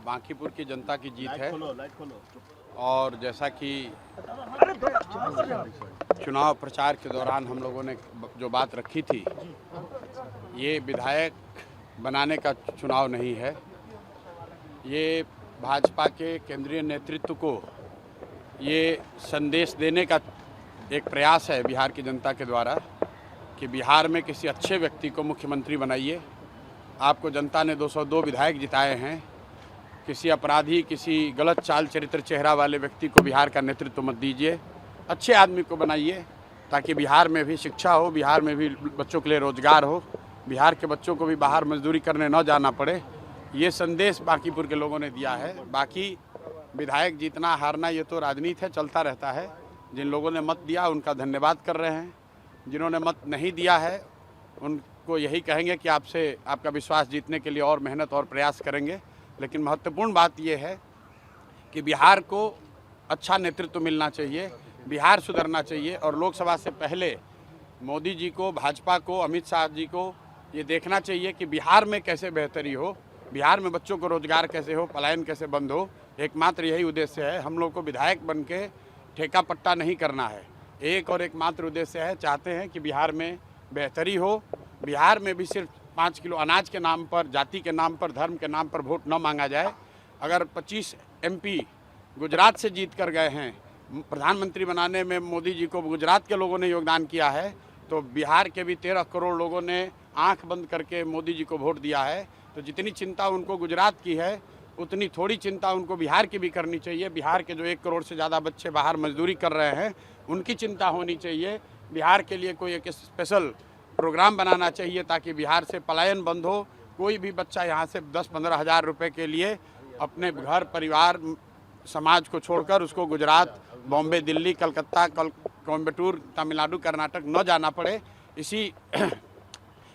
बांकीपुर की जनता की जीत है और जैसा कि चुनाव प्रचार के दौरान हम लोगों ने जो बात रखी थी, ये विधायक बनाने का चुनाव नहीं है। ये भाजपा के केंद्रीय नेतृत्व को ये संदेश देने का एक प्रयास है बिहार की जनता के द्वारा कि बिहार में किसी अच्छे व्यक्ति को मुख्यमंत्री बनाइए। आपको जनता ने 202 विधायक जिताए हैं। किसी अपराधी, किसी गलत चाल चरित्र चेहरा वाले व्यक्ति को बिहार का नेतृत्व मत दीजिए। अच्छे आदमी को बनाइए ताकि बिहार में भी शिक्षा हो, बिहार में भी बच्चों के लिए रोजगार हो, बिहार के बच्चों को भी बाहर मजदूरी करने न जाना पड़े। ये संदेश बांकीपुर के लोगों ने दिया है। बाकी विधायक जीतना हारना ये तो राजनीति है, चलता रहता है। जिन लोगों ने मत दिया उनका धन्यवाद कर रहे हैं। जिन्होंने मत नहीं दिया है उनको यही कहेंगे कि आपसे आपका विश्वास जीतने के लिए और मेहनत और प्रयास करेंगे। लेकिन महत्वपूर्ण बात यह है कि बिहार को अच्छा नेतृत्व मिलना चाहिए, बिहार सुधरना चाहिए और लोकसभा से पहले मोदी जी को, भाजपा को, अमित शाह जी को ये देखना चाहिए कि बिहार में कैसे बेहतरी हो, बिहार में बच्चों को रोजगार कैसे हो, पलायन कैसे बंद हो। एकमात्र यही उद्देश्य है। हम लोग को विधायक बन के ठेका पट्टा नहीं करना है। एक और एकमात्र उद्देश्य है, चाहते हैं कि बिहार में बेहतरी हो। बिहार में भी सिर्फ 5 किलो अनाज के नाम पर, जाति के नाम पर, धर्म के नाम पर वोट न मांगा जाए। अगर 25 MP गुजरात से जीत कर गए हैं, प्रधानमंत्री बनाने में मोदी जी को गुजरात के लोगों ने योगदान किया है, तो बिहार के भी 13 करोड़ लोगों ने आंख बंद करके मोदी जी को वोट दिया है। तो जितनी चिंता उनको गुजरात की है उतनी थोड़ी चिंता उनको बिहार की भी करनी चाहिए। बिहार के जो 1 करोड़ से ज़्यादा बच्चे बाहर मजदूरी कर रहे हैं उनकी चिंता होनी चाहिए। बिहार के लिए कोई एक स्पेशल प्रोग्राम बनाना चाहिए ताकि बिहार से पलायन बंद हो। कोई भी बच्चा यहाँ से 10-15 हज़ार रुपये के लिए अपने घर, परिवार, समाज को छोड़कर उसको गुजरात, बॉम्बे, दिल्ली, कलकत्ता, कोयम्बटूर, तमिलनाडु, कर्नाटक न जाना पड़े।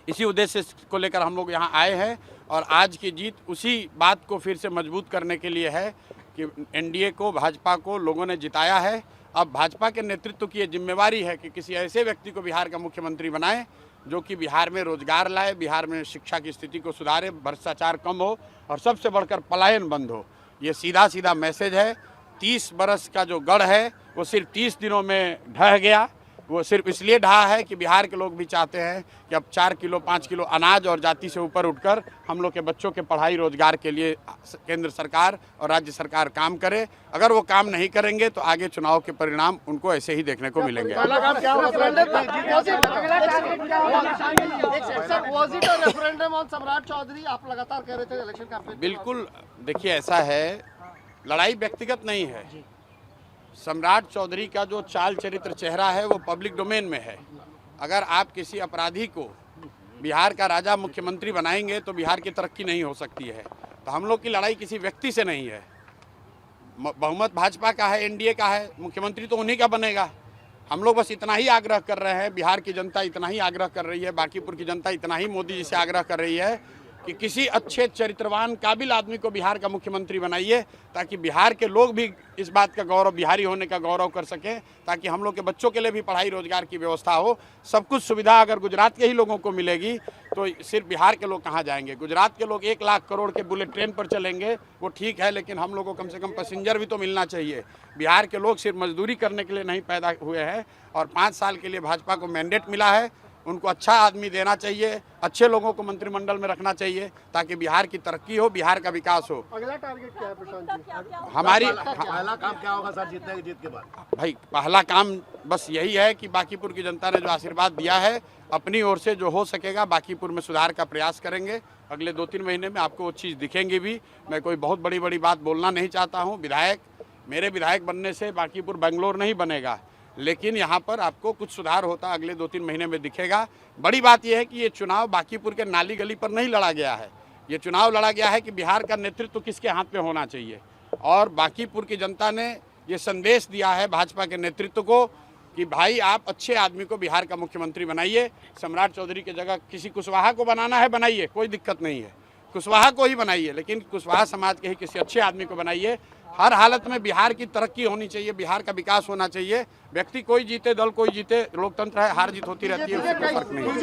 इसी उद्देश्य को लेकर हम लोग यहाँ आए हैं और आज की जीत उसी बात को फिर से मजबूत करने के लिए है कि NDA को, भाजपा को लोगों ने जिताया है। अब भाजपा के नेतृत्व की ये जिम्मेवारी है कि किसी ऐसे व्यक्ति को बिहार का मुख्यमंत्री बनाए जो कि बिहार में रोजगार लाए, बिहार में शिक्षा की स्थिति को सुधारे, भ्रष्टाचार कम हो और सबसे बढ़कर पलायन बंद हो। ये सीधा सीधा मैसेज है। 30 बरस का जो गढ़ है वो सिर्फ 30 दिनों में ढह गया। वो सिर्फ इसलिए ढहा है कि बिहार के लोग भी चाहते हैं कि अब 4 किलो 5 किलो अनाज और जाति से ऊपर उठकर हम लोग के बच्चों के पढ़ाई, रोजगार के लिए केंद्र सरकार और राज्य सरकार काम करे। अगर वो काम नहीं करेंगे तो आगे चुनाव के परिणाम उनको ऐसे ही देखने को मिलेंगे। बिल्कुल, देखिए ऐसा है, लड़ाई व्यक्तिगत नहीं है। सम्राट चौधरी का जो चाल चरित्र चेहरा है वो पब्लिक डोमेन में है। अगर आप किसी अपराधी को बिहार का राजा मुख्यमंत्री बनाएंगे तो बिहार की तरक्की नहीं हो सकती है। तो हम लोग की लड़ाई किसी व्यक्ति से नहीं है। बहुमत भाजपा का है, NDA का है, मुख्यमंत्री तो उन्हीं का बनेगा। हम लोग बस इतना ही आग्रह कर रहे हैं, बिहार की जनता इतना ही आग्रह कर रही है, बांकीपुर की जनता इतना ही मोदी जी से आग्रह कर रही है कि किसी अच्छे चरित्रवान काबिल आदमी को बिहार का मुख्यमंत्री बनाइए ताकि बिहार के लोग भी इस बात का गौरव, बिहारी होने का गौरव कर सकें, ताकि हम लोग के बच्चों के लिए भी पढ़ाई, रोजगार की व्यवस्था हो। सब कुछ सुविधा अगर गुजरात के ही लोगों को मिलेगी तो सिर्फ बिहार के लोग कहाँ जाएंगे। गुजरात के लोग 1 लाख करोड़ के बुलेट ट्रेन पर चलेंगे, वो ठीक है, लेकिन हम लोग को कम से कम पैसेंजर भी तो मिलना चाहिए। बिहार के लोग सिर्फ मजदूरी करने के लिए नहीं पैदा हुए हैं और 5 साल के लिए भाजपा को मैंडेट मिला है। उनको अच्छा आदमी देना चाहिए, अच्छे लोगों को मंत्रिमंडल में रखना चाहिए ताकि बिहार की तरक्की हो, बिहार का विकास हो। अगला टारगेट क्या है प्रशांत जी? हमारी पहला काम क्या होगा सर जीतने की जीत के बाद? भाई पहला काम बस यही है कि बांकीपुर की जनता ने जो आशीर्वाद दिया है, अपनी ओर से जो हो सकेगा बांकीपुर में सुधार का प्रयास करेंगे। अगले 2-3 महीने में आपको वो चीज़ दिखेंगी भी। मैं कोई बहुत बड़ी बात बोलना नहीं चाहता हूँ। मेरे विधायक बनने से बांकीपुर बेंगलोर नहीं बनेगा, लेकिन यहाँ पर आपको कुछ सुधार होता अगले 2-3 महीने में दिखेगा। बड़ी बात यह है कि ये चुनाव बांकीपुर के नाली गली पर नहीं लड़ा गया है। ये चुनाव लड़ा गया है कि बिहार का नेतृत्व किसके हाथ में होना चाहिए। और बांकीपुर की जनता ने ये संदेश दिया है भाजपा के नेतृत्व को कि भाई आप अच्छे आदमी को बिहार का मुख्यमंत्री बनाइए। सम्राट चौधरी की जगह किसी कुशवाहा को बनाना है, बनाइए, कोई दिक्कत नहीं है, कुशवाहा को ही बनाइए, लेकिन कुशवाहा समाज के ही किसी अच्छे आदमी को बनाइए। हर हालत में बिहार की तरक्की होनी चाहिए, बिहार का विकास होना चाहिए। व्यक्ति कोई जीते, दल कोई जीते, लोकतंत्र है, हार जीत होती रहती है, उससे कोई फर्क नहीं है।